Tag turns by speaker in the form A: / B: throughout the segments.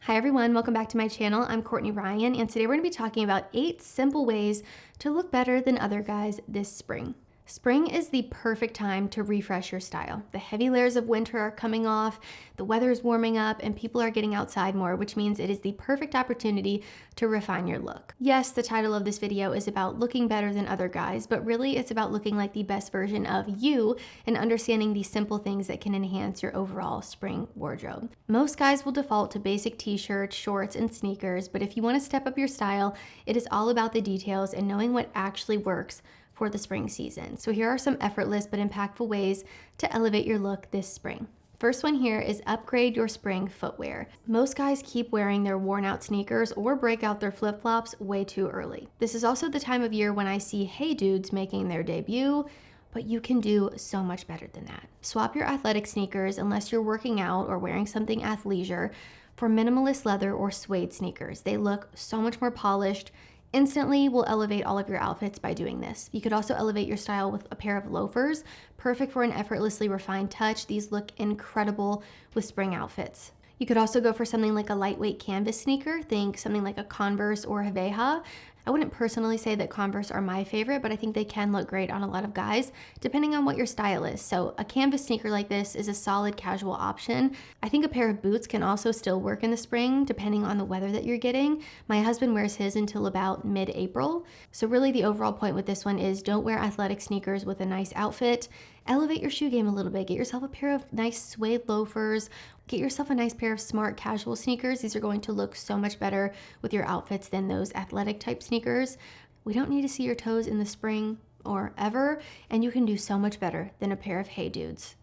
A: Hi everyone, welcome back to my channel. I'm Courtney Ryan, and today we're going to be talking about 8 simple ways to look better than other guys this spring. Spring is the perfect time to refresh your style. The heavy layers of winter are coming off, the weather is warming up, and people are getting outside more, which means it is the perfect opportunity to refine your look. Yes, the title of this video is about looking better than other guys, but really it's about looking like the best version of you and understanding the simple things that can enhance your overall spring wardrobe. Most guys will default to basic t-shirts, shorts, and sneakers, but if you want to step up your style, it is all about the details and knowing what actually works for the spring season. So here are some effortless but impactful ways to elevate your look this spring. First one here is upgrade your spring footwear. Most guys keep wearing their worn out sneakers or break out their flip-flops way too early. This is also the time of year when I see hey dudes making their debut, but you can do so much better than that. Swap your athletic sneakers unless you're working out or wearing something athleisure for minimalist leather or suede sneakers. They look so much more polished. Instantly will elevate all of your outfits by doing this. You could also elevate your style with a pair of loafers, perfect for an effortlessly refined touch. These look incredible with spring outfits. You could also go for something like a lightweight canvas sneaker. Think something like a Converse or a Veja. I wouldn't personally say that Converse are my favorite, but I think they can look great on a lot of guys, depending on what your style is. So a canvas sneaker like this is a solid casual option. I think a pair of boots can also still work in the spring, depending on the weather that you're getting. My husband wears his until about mid-April. So really the overall point with this one is don't wear athletic sneakers with a nice outfit. Elevate your shoe game a little bit. Get yourself a pair of nice suede loafers. Get yourself a nice pair of smart casual sneakers. These are going to look so much better with your outfits than those athletic type sneakers. We don't need to see your toes in the spring or ever, and you can do so much better than a pair of hey dudes.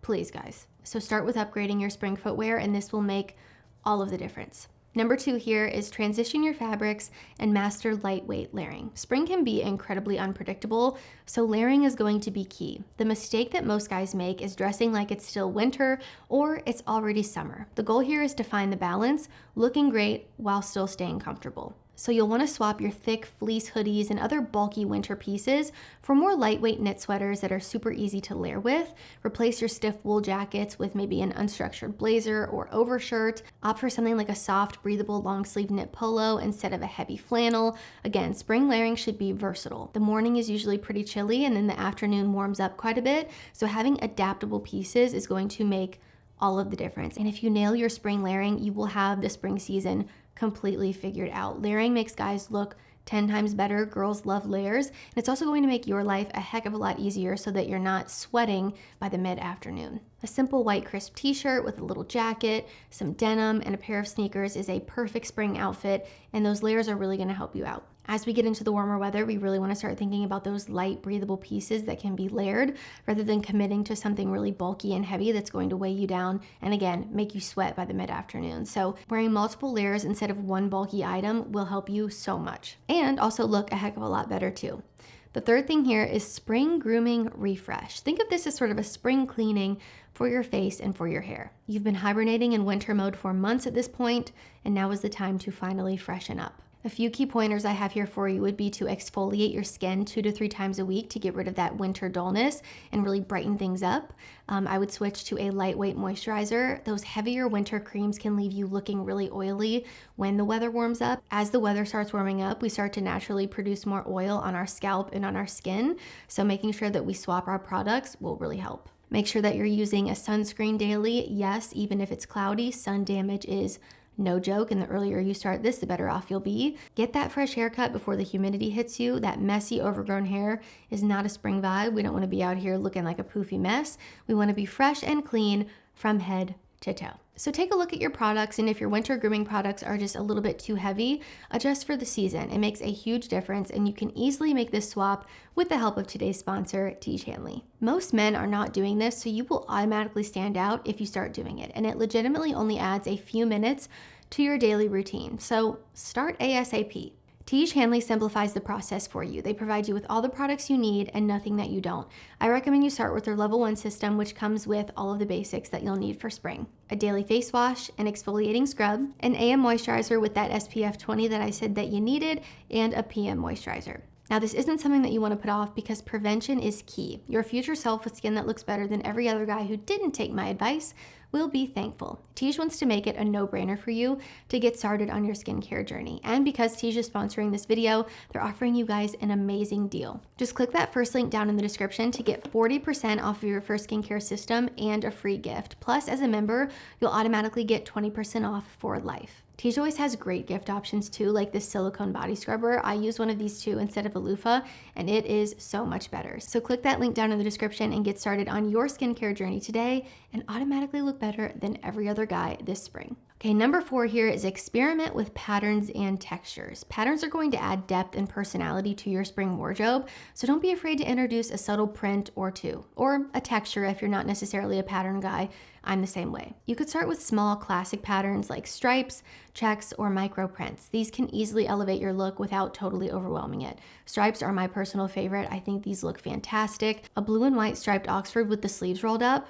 A: Please, guys. So start with upgrading your spring footwear, and this will make all of the difference. Number 2 here is transition your fabrics and master lightweight layering. Spring can be incredibly unpredictable, so layering is going to be key. The mistake that most guys make is dressing like it's still winter or it's already summer. The goal here is to find the balance, looking great while still staying comfortable. So you'll want to swap your thick fleece hoodies and other bulky winter pieces for more lightweight knit sweaters that are super easy to layer with. Replace your stiff wool jackets with maybe an unstructured blazer or overshirt. Opt for something like a soft, breathable long sleeve knit polo instead of a heavy flannel. Again, spring layering should be versatile. The morning is usually pretty chilly and then the afternoon warms up quite a bit. So having adaptable pieces is going to make all of the difference. And if you nail your spring layering, you will have the spring season completely figured out. Layering makes guys look 10 times better. Girls love layers. And it's also going to make your life a heck of a lot easier so that you're not sweating by the mid-afternoon. A simple white crisp t-shirt with a little jacket, some denim, and a pair of sneakers is a perfect spring outfit, and those layers are really going to help you out. As we get into the warmer weather, we really want to start thinking about those light, breathable pieces that can be layered rather than committing to something really bulky and heavy that's going to weigh you down and again, make you sweat by the mid-afternoon. So wearing multiple layers instead of one bulky item will help you so much and also look a heck of a lot better too. The third thing here is spring grooming refresh. Think of this as sort of a spring cleaning for your face and for your hair. You've been hibernating in winter mode for months at this point, and now is the time to finally freshen up. A few key pointers I have here for you would be to exfoliate your skin 2 to 3 times a week to get rid of that winter dullness and really brighten things up. I would switch to a lightweight moisturizer. Those heavier winter creams can leave you looking really oily when the weather warms up. As the weather starts warming up, we start to naturally produce more oil on our scalp and on our skin. So making sure that we swap our products will really help. Make sure that you're using a sunscreen daily. Yes, even if it's cloudy, sun damage is no joke, and the earlier you start this, the better off you'll be. Get that fresh haircut before the humidity hits you. That messy, overgrown hair is not a spring vibe. We don't want to be out here looking like a poofy mess. We want to be fresh and clean from head to toe. So take a look at your products, and if your winter grooming products are just a little bit too heavy, adjust for the season. It makes a huge difference, and you can easily make this swap with the help of today's sponsor, Tiege Hanley. Most men are not doing this, so you will automatically stand out if you start doing it, and it legitimately only adds a few minutes to your daily routine. So start ASAP. Tiege Hanley simplifies the process for you. They provide you with all the products you need and nothing that you don't. I recommend you start with their level 1 system, which comes with all of the basics that you'll need for spring. A daily face wash, an exfoliating scrub, an AM moisturizer with that SPF 20 that I said that you needed, and a PM moisturizer. Now, this isn't something that you want to put off because prevention is key. Your future self with skin that looks better than every other guy who didn't take my advice will be thankful. Tiege wants to make it a no-brainer for you to get started on your skincare journey. And because Tiege is sponsoring this video, they're offering you guys an amazing deal. Just click that first link down in the description to get 40% off of your first skincare system and a free gift. Plus, as a member, you'll automatically get 20% off for life. Tiege always has great gift options too, like this silicone body scrubber. I use one of these too instead of a loofah, and it is so much better. So click that link down in the description and get started on your skincare journey today and automatically look better than every other guy this spring. Okay, number 4 here is experiment with patterns and textures. Patterns are going to add depth and personality to your spring wardrobe, so don't be afraid to introduce a subtle print or two, or a texture if you're not necessarily a pattern guy. I'm the same way. You could start with small classic patterns like stripes, checks, or micro prints. These can easily elevate your look without totally overwhelming it. Stripes are my personal favorite. I think these look fantastic. A blue and white striped Oxford with the sleeves rolled up,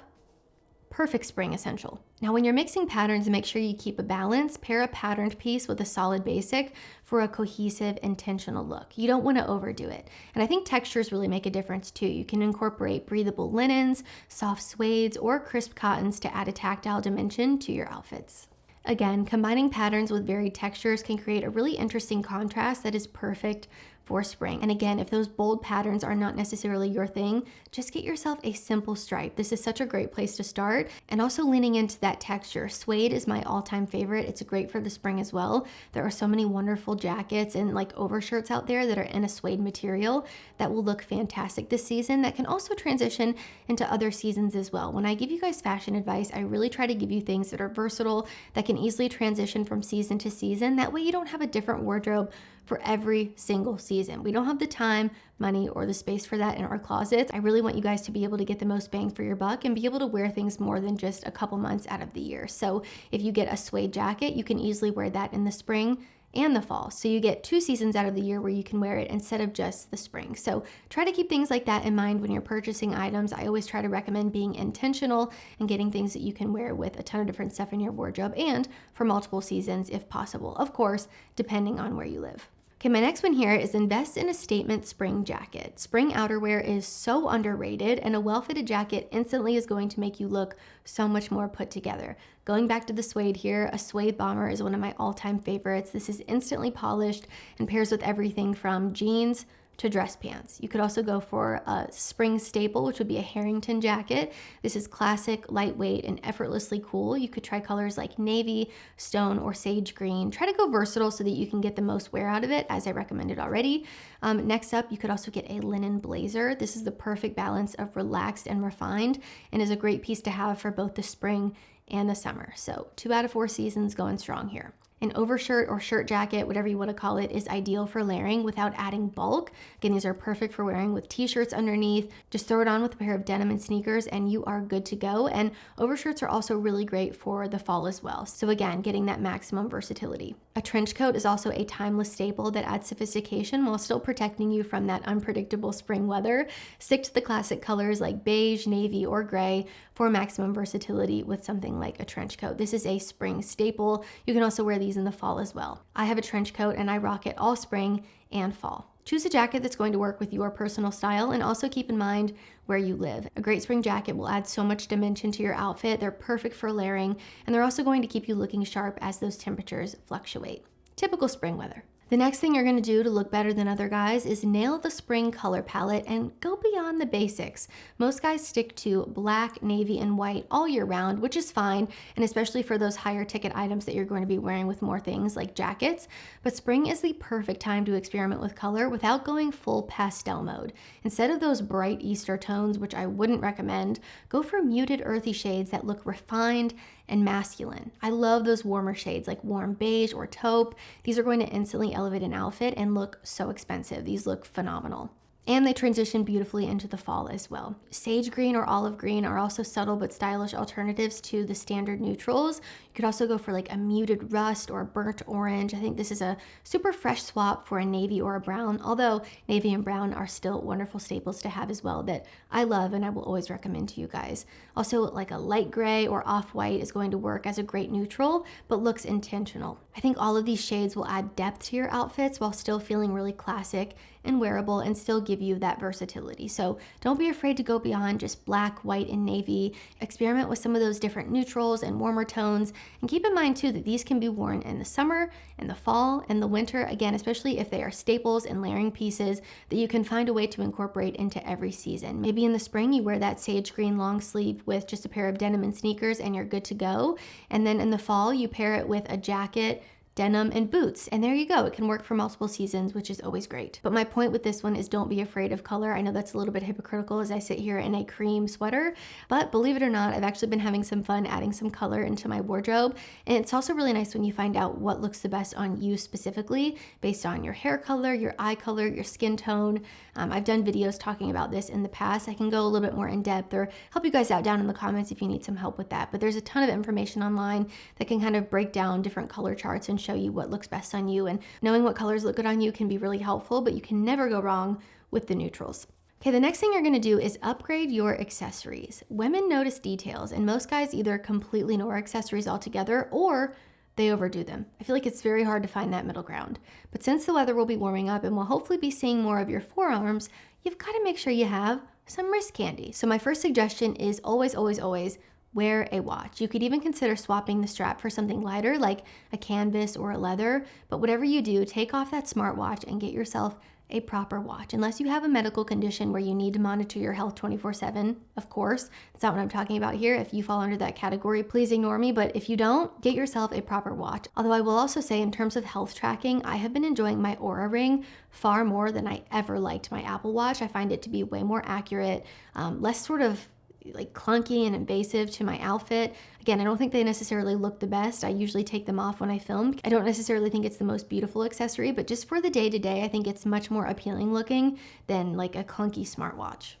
A: perfect spring essential. Now, when you're mixing patterns, make sure you keep a balance. Pair a patterned piece with a solid basic for a cohesive, intentional look. You don't want to overdo it. And I think textures really make a difference too. You can incorporate breathable linens, soft suedes, or crisp cottons to add a tactile dimension to your outfits. Again, combining patterns with varied textures can create a really interesting contrast that is perfect for spring. And again, if those bold patterns are not necessarily your thing, just get yourself a simple stripe. This is such a great place to start. And also leaning into that texture. Suede is my all-time favorite. It's great for the spring as well. There are so many wonderful jackets and like overshirts out there that are in a suede material that will look fantastic this season, that can also transition into other seasons as well. When I give you guys fashion advice, I really try to give you things that are versatile, that can easily transition from season to season. That way you don't have a different wardrobe for every single season. We don't have the time, money, or the space for that in our closets. I really want you guys to be able to get the most bang for your buck and be able to wear things more than just a couple months out of the year. So if you get a suede jacket, you can easily wear that in the spring and the fall. So you get 2 seasons out of the year where you can wear it instead of just the spring. So try to keep things like that in mind when you're purchasing items. I always try to recommend being intentional and getting things that you can wear with a ton of different stuff in your wardrobe and for multiple seasons if possible. Of course, depending on where you live. Okay, my next one here is invest in a statement spring jacket. Spring outerwear is so underrated, and a well-fitted jacket instantly is going to make you look so much more put together. Going back to the suede here, a suede bomber is one of my all-time favorites. This is instantly polished and pairs with everything from jeans to dress pants. You could also go for a spring staple, which would be a Harrington jacket. This is classic, lightweight, and effortlessly cool. You could try colors like navy, stone, or sage green. Try to go versatile so that you can get the most wear out of it, as I recommended already. Next up, you could also get a linen blazer. This is the perfect balance of relaxed and refined, and is a great piece to have for both the spring and the summer. So 2 out of 4 seasons going strong here. An overshirt or shirt jacket, whatever you want to call it, is ideal for layering without adding bulk. Again, these are perfect for wearing with t-shirts underneath. Just throw it on with a pair of denim and sneakers and you are good to go. And overshirts are also really great for the fall as well. So again, getting that maximum versatility. A trench coat is also a timeless staple that adds sophistication while still protecting you from that unpredictable spring weather. Stick to the classic colors like beige, navy, or gray for maximum versatility with something like a trench coat. This is a spring staple. You can also wear these in the fall as well. I have a trench coat and I rock it all spring and fall. Choose a jacket that's going to work with your personal style, and also keep in mind where you live. A great spring jacket will add so much dimension to your outfit. They're perfect for layering, and they're also going to keep you looking sharp as those temperatures fluctuate. Typical spring weather. The next thing you're going to do to look better than other guys is nail the spring color palette and go beyond the basics. Most guys stick to black, navy, and white all year round, which is fine, and especially for those higher ticket items that you're going to be wearing with more things like jackets. But spring is the perfect time to experiment with color without going full pastel mode. Instead of those bright Easter tones, which I wouldn't recommend, go for muted earthy shades that look refined and masculine. I love those warmer shades like warm beige or taupe. These are going to instantly elevate an outfit and look so expensive. These look phenomenal. And they transition beautifully into the fall as well. Sage green or olive green are also subtle but stylish alternatives to the standard neutrals. You could also go for like a muted rust or burnt orange. I think this is a super fresh swap for a navy or a brown, although navy and brown are still wonderful staples to have as well that I love and I will always recommend to you guys. Also, like a light gray or off-white is going to work as a great neutral, but looks intentional. I think all of these shades will add depth to your outfits while still feeling really classic and wearable and still give you that versatility. So don't be afraid to go beyond just black, white, and navy. Experiment with some of those different neutrals and warmer tones. And keep in mind too that these can be worn in the summer, in the fall, and the winter, again, especially if they are staples and layering pieces that you can find a way to incorporate into every season. Maybe in the spring you wear that sage green long sleeve with just a pair of denim and sneakers and you're good to go. And then in the fall you pair it with a jacket, denim, and boots. And there you go. It can work for multiple seasons, which is always great. But my point with this one is don't be afraid of color. I know that's a little bit hypocritical as I sit here in a cream sweater, but believe it or not, I've actually been having some fun adding some color into my wardrobe. And it's also really nice when you find out what looks the best on you specifically based on your hair color, your eye color, your skin tone. I've done videos talking about this in the past. I can go a little bit more in depth or help you guys out down in the comments if you need some help with that. But there's a ton of information online that can kind of break down different color charts and show you what looks best on you. And knowing what colors look good on you can be really helpful, but you can never go wrong with the neutrals. Okay, the next thing you're gonna do is upgrade your accessories. Women notice details, and most guys either completely ignore accessories altogether or they overdo them. I feel like it's very hard to find that middle ground. But since the weather will be warming up and we'll hopefully be seeing more of your forearms, you've got to make sure you have some wrist candy. So my first suggestion is always, always, always wear a watch. You could even consider swapping the strap for something lighter like a canvas or a leather, but whatever you do, take off that smartwatch and get yourself a proper watch. Unless you have a medical condition where you need to monitor your health 24/7, of course, that's not what I'm talking about here. If you fall under that category, please ignore me, but if you don't, get yourself a proper watch. Although I will also say in terms of health tracking, I have been enjoying my Oura Ring far more than I ever liked my Apple Watch. I find it to be way more accurate, less sort of like clunky and invasive to my outfit. Again, I don't think they necessarily look the best. I usually take them off when I film. I don't necessarily think it's the most beautiful accessory, but just for the day-to-day, I think it's much more appealing looking than like a clunky smartwatch.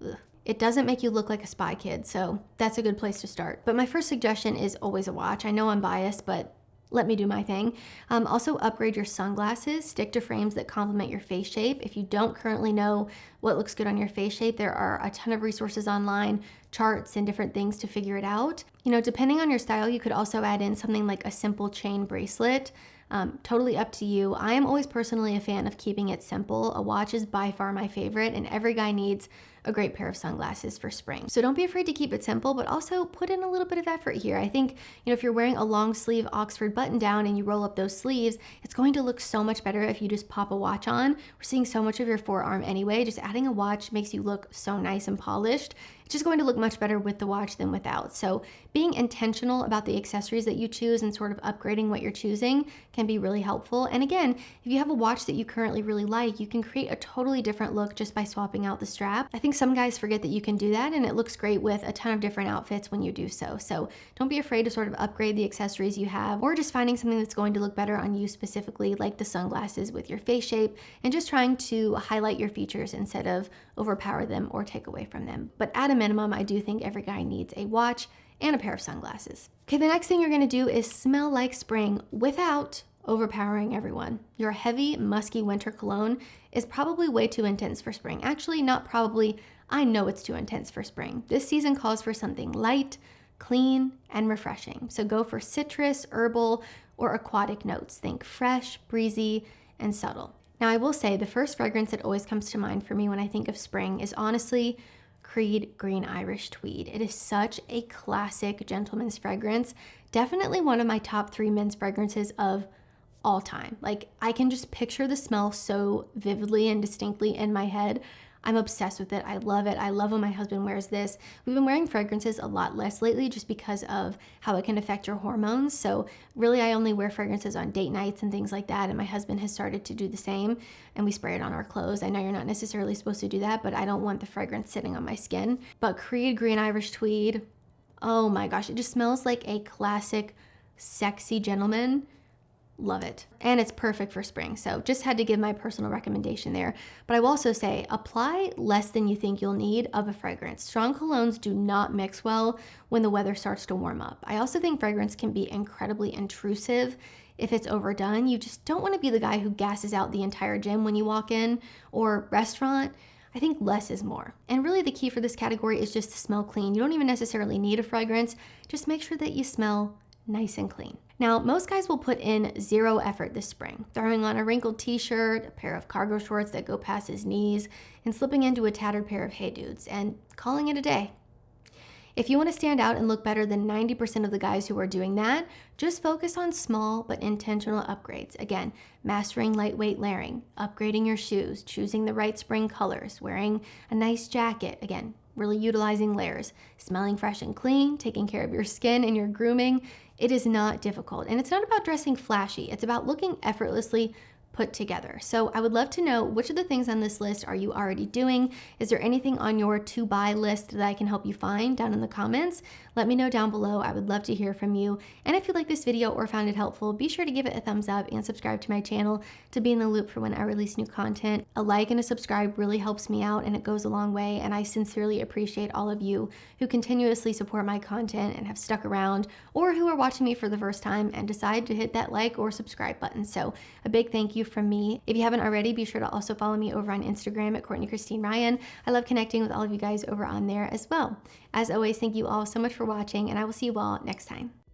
A: Ugh. It doesn't make you look like a spy kid, so that's a good place to start. But my first suggestion is always a watch. I know I'm biased, but let me do my thing. Also upgrade your sunglasses. Stick to frames that complement your face shape. If you don't currently know what looks good on your face shape, there are a ton of resources online, charts and different things to figure it out. You know, depending on your style, you could also add in something like a simple chain bracelet. Totally up to you. I am always personally a fan of keeping it simple. A watch is by far my favorite, and every guy needs a great pair of sunglasses for spring. So don't be afraid to keep it simple, but also put in a little bit of effort here. I think, you know, if you're wearing a long sleeve Oxford button down and you roll up those sleeves, it's going to look so much better if you just pop a watch on. We're seeing so much of your forearm anyway. Just adding a watch makes you look so nice and polished. It's just going to look much better with the watch than without. So being intentional about the accessories that you choose and sort of upgrading what you're choosing can be really helpful. And again, if you have a watch that you currently really like, you can create a totally different look just by swapping out the strap. I think some guys forget that you can do that, and it looks great with a ton of different outfits when you do so. So don't be afraid to sort of upgrade the accessories you have, or just finding something that's going to look better on you specifically, like the sunglasses with your face shape, and just trying to highlight your features instead of overpower them or take away from them. But at a minimum, I do think every guy needs a watch and a pair of sunglasses. Okay, the next thing you're gonna do is smell like spring without overpowering everyone. Your heavy, musky winter cologne is probably way too intense for spring. Actually, not probably, I know it's too intense for spring. This season calls for something light, clean, and refreshing. So go for citrus, herbal, or aquatic notes. Think fresh, breezy, and subtle. Now, I will say the first fragrance that always comes to mind for me when I think of spring is honestly Creed Green Irish Tweed. It is such a classic gentleman's fragrance. Definitely one of my top 3 men's fragrances of all time. Like, I can just picture the smell so vividly and distinctly in my head. I'm obsessed with it. I love it. I love when my husband wears this. We've been wearing fragrances a lot less lately just because of how it can affect your hormones. So really, I only wear fragrances on date nights and things like that. And my husband has started to do the same, and we spray it on our clothes. I know you're not necessarily supposed to do that, but I don't want the fragrance sitting on my skin. But Creed Green Irish Tweed, oh my gosh, it just smells like a classic, sexy gentleman. Love it. And it's perfect for spring. So just had to give my personal recommendation there. But I will also say, apply less than you think you'll need of a fragrance. Strong colognes do not mix well when the weather starts to warm up. I also think fragrance can be incredibly intrusive if it's overdone. You just don't want to be the guy who gasses out the entire gym when you walk in or restaurant. I think less is more. And really the key for this category is just to smell clean. You don't even necessarily need a fragrance. Just make sure that you smell nice and clean. Now, most guys will put in zero effort this spring, throwing on a wrinkled t-shirt, a pair of cargo shorts that go past his knees, and slipping into a tattered pair of Hey Dudes, and calling it a day. If you want to stand out and look better than 90% of the guys who are doing that, just focus on small but intentional upgrades. Again, mastering lightweight layering, upgrading your shoes, choosing the right spring colors, wearing a nice jacket. Again, really utilizing layers, smelling fresh and clean, taking care of your skin and your grooming. It is not difficult. And it's not about dressing flashy. It's about looking effortlessly put together. So I would love to know, which of the things on this list are you already doing? Is there anything on your to buy list that I can help you find down in the comments? Let me know down below. I would love to hear from you. And if you like this video or found it helpful, be sure to give it a thumbs up and subscribe to my channel to be in the loop for when I release new content. A like and a subscribe really helps me out, and it goes a long way. And I sincerely appreciate all of you who continuously support my content and have stuck around, or who are watching me for the first time and decide to hit that like or subscribe button. So a big thank you from me. If you haven't already, be sure to also follow me over on Instagram at Courtney Christine Ryan. I love connecting with all of you guys over on there as well. As always, thank you all so much for watching, and I will see you all next time.